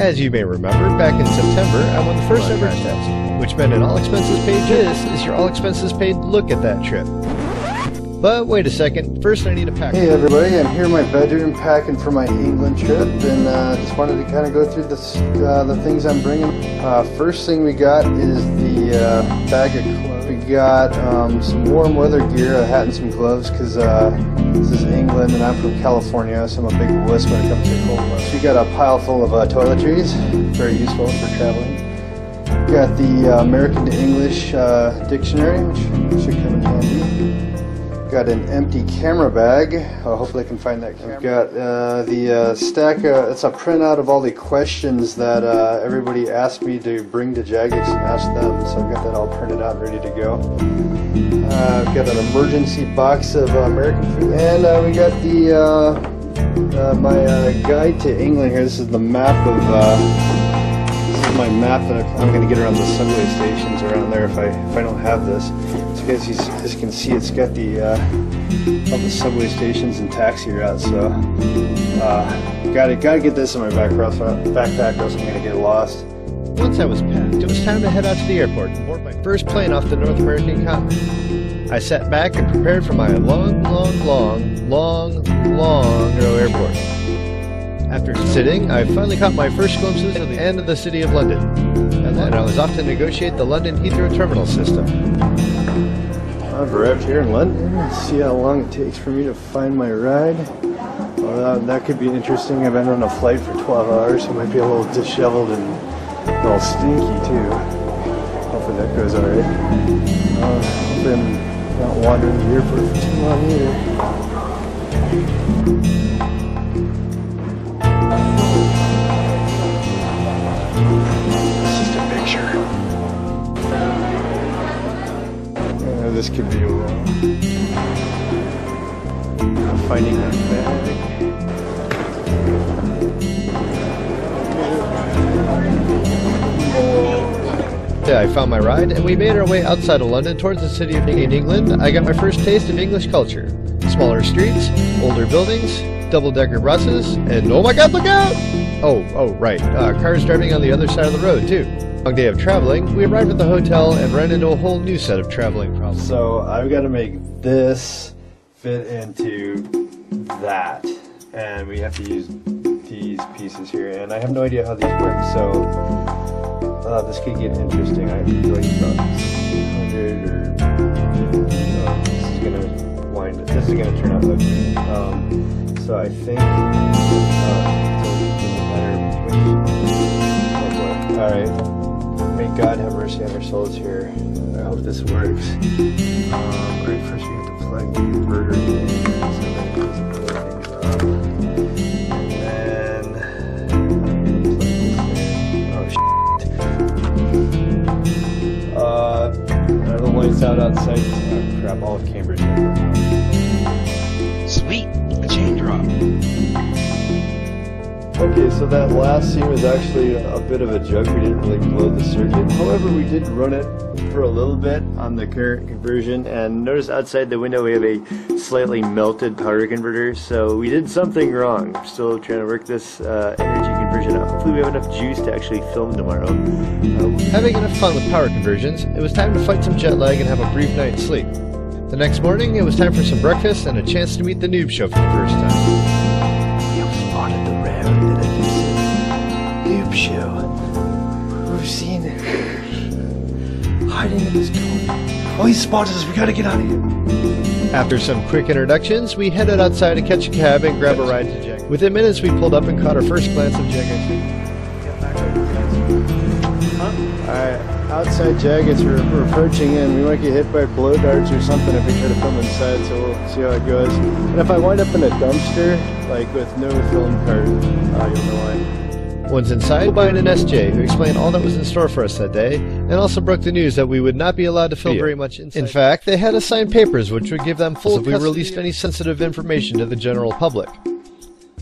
As you may remember, back in September, I won the first ever test, which meant an all-expenses paid. This is your all-expenses paid look at that trip. But wait a second, first I need to pack. Hey everybody, I'm here in my bedroom packing for my England trip, and just wanted to kind of go through this, the things I'm bringing. First thing we got is the bag of clothes. We got some warm weather gear, a hat and some gloves, because this is England and I'm from California, so I'm a big wuss when it comes to cold weather. So we got a pile full of toiletries, very useful for traveling. We got the American to English dictionary, which should come in handy. Got an empty camera bag. Hopefully I can find that camera. I've got the stack, it's a printout of all the questions that everybody asked me to bring to Jagex and ask them, so I've got that all printed out and ready to go. I've got an emergency box of American food, and we got the my guide to England here. This is the map of this is my map that I'm going to get around the subway stations around there if I don't have this. So as you can see, it's got the all the subway stations and taxi routes. So gotta get this in my backpack, or else I'm gonna get lost. Once I was packed, it was time to head out to the airport and board my first plane off the North American continent. I sat back and prepared for my long row airport. After sitting, I finally caught my first glimpses of the end of the city of London, and then I was off to negotiate the London Heathrow terminal system. I've arrived here in London. Let's see how long it takes for me to find my ride. Well, that could be interesting. I've been on a flight for 12 hours, so it might be a little disheveled and a little stinky too. Hopefully that goes alright. Hopefully I'm not wandering the airport for too long either. This could be a while. Finding that bag. Yeah, I found my ride, and we made our way outside of London towards the city of England. I got my first taste of English culture. Smaller streets, older buildings, double-decker buses, and oh my god, look out! Oh, right, cars driving on the other side of the road, too. Long day of traveling, we arrived at the hotel and ran into a whole new set of traveling problems. So I've got to make this fit into that, and we have to use these pieces here, and I have no idea how these work, so this could get interesting. I feel like about 100 or this is gonna turn out ugly. So I think alright. May God have mercy on our souls here. I hope this works. Right, first we have to plug the inverter in, so then it goes and plug things up. And then the lights out outside. Oh crap, all of Cambridge. Sweet, a chain drop. Okay, so that last scene was actually a bit of a joke. We didn't really blow the circuit. However, we did run it for a little bit on the current conversion, and notice outside the window we have a slightly melted power converter, so we did something wrong. We're still trying to work this energy conversion out. Hopefully we have enough juice to actually film tomorrow. Having enough fun with power conversions, it was time to fight some jet lag and have a brief night's sleep. The next morning, it was time for some breakfast and a chance to meet the noob show for the first time. Noob show. We've seen it. Hiding in this corner. Oh, he spotted us. We gotta get out of here. After some quick introductions, we headed outside to catch a cab and grab a ride to Jagex. Within minutes, we pulled up and caught our first glance of Jagex. Alright, outside Jagex, we're approaching in. We might get hit by blow darts or something if we try to film inside, so we'll see how it goes. And if I wind up in a dumpster, like with no film card, you'll know why. Once inside, we'll buy an SJ who explained all that was in store for us that day, and also broke the news that we would not be allowed to film very much inside. In fact, they had us sign papers which would give them full if we released any sensitive information to the general public.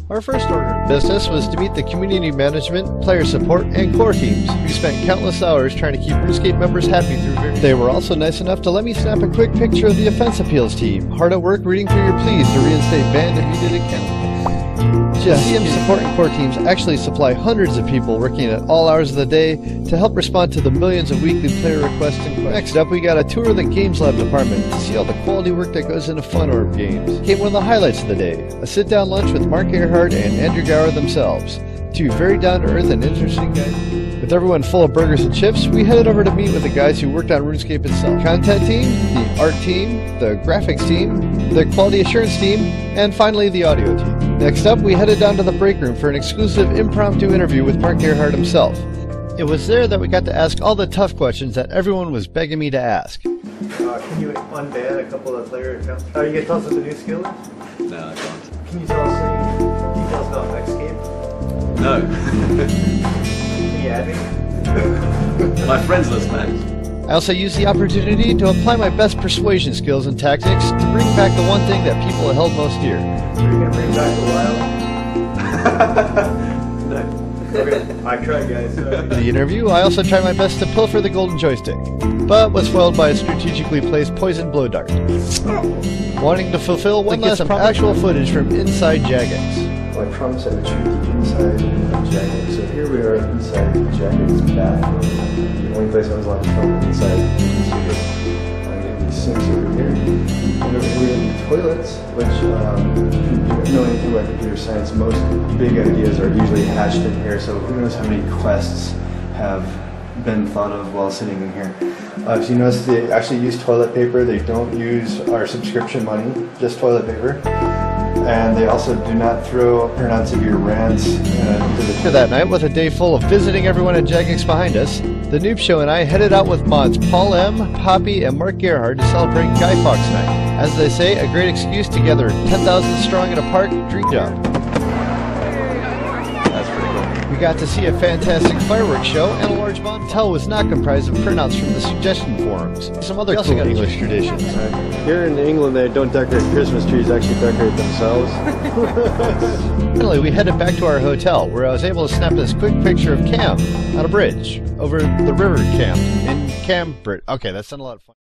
Our first order of business was to meet the community management, player support, and core teams, who spent countless hours trying to keep Runescape members happy through various... They were also nice enough to let me snap a quick picture of the offense appeals team, hard at work reading through your pleas to reinstate banned and muted accounts. CM's support and core teams actually supply hundreds of people working at all hours of the day to help respond to the millions of weekly player requests and questions. Next up, we got a tour of the Games Lab department to see all the quality work that goes into Fun Orb games. Came one of the highlights of the day, a sit-down lunch with Mark Earhart and Andrew Gower themselves. Two very down-to-earth and interesting guys. With everyone full of burgers and chips, we headed over to meet with the guys who worked on RuneScape itself. Content team, the art team, the graphics team, the quality assurance team, and finally the audio team. Next up, we headed down to the break room for an exclusive impromptu interview with Mark Earhart himself. It was there that we got to ask all the tough questions that everyone was begging me to ask. Can you unban a couple of player accounts? Are you going to tell us what the new skill is? No, I can't. Can you tell us any details about Escape? No. Can you add me? My friends list, Max. I also used the opportunity to apply my best persuasion skills and tactics to bring back the one thing that people held most dear. So you're going to bring back the wild? No. Okay, I tried, guys. In the interview, I also tried my best to pilfer the golden joystick, but was foiled by a strategically placed poison blow dart. Wanting to fulfill one last actual footage from inside Jagex. Well, I promised I would shoot the inside of Jagex. So here we are inside Jagex bathroom. The only place I was allowed to film inside the studio. I get these sinks over here. And over here we have the toilets, which, if you know anything about computer science, most big ideas are usually hatched in here. So who knows how many quests have been thought of while sitting in here. So you notice they actually use toilet paper. They don't use our subscription money, just toilet paper. And they also do not throw printouts of your rants into the... After that night, with a day full of visiting everyone at Jagex behind us, the Noob Show and I headed out with mods Paul M., Poppy, and Mark Gerhard to celebrate Guy Fawkes Night. As they say, a great excuse to gather 10,000 strong in a park, dream job. That's pretty cool. We got to see a fantastic fireworks show, and a large bonfire. Hotel was not comprised of printouts from the suggestion forums. Some other cool English traditions. Here in England, they don't decorate Christmas trees, actually decorate themselves. Finally, we headed back to our hotel, where I was able to snap this quick picture of Cam on a bridge over the river Cam in Cambridge. Okay, that sounded a lot of fun.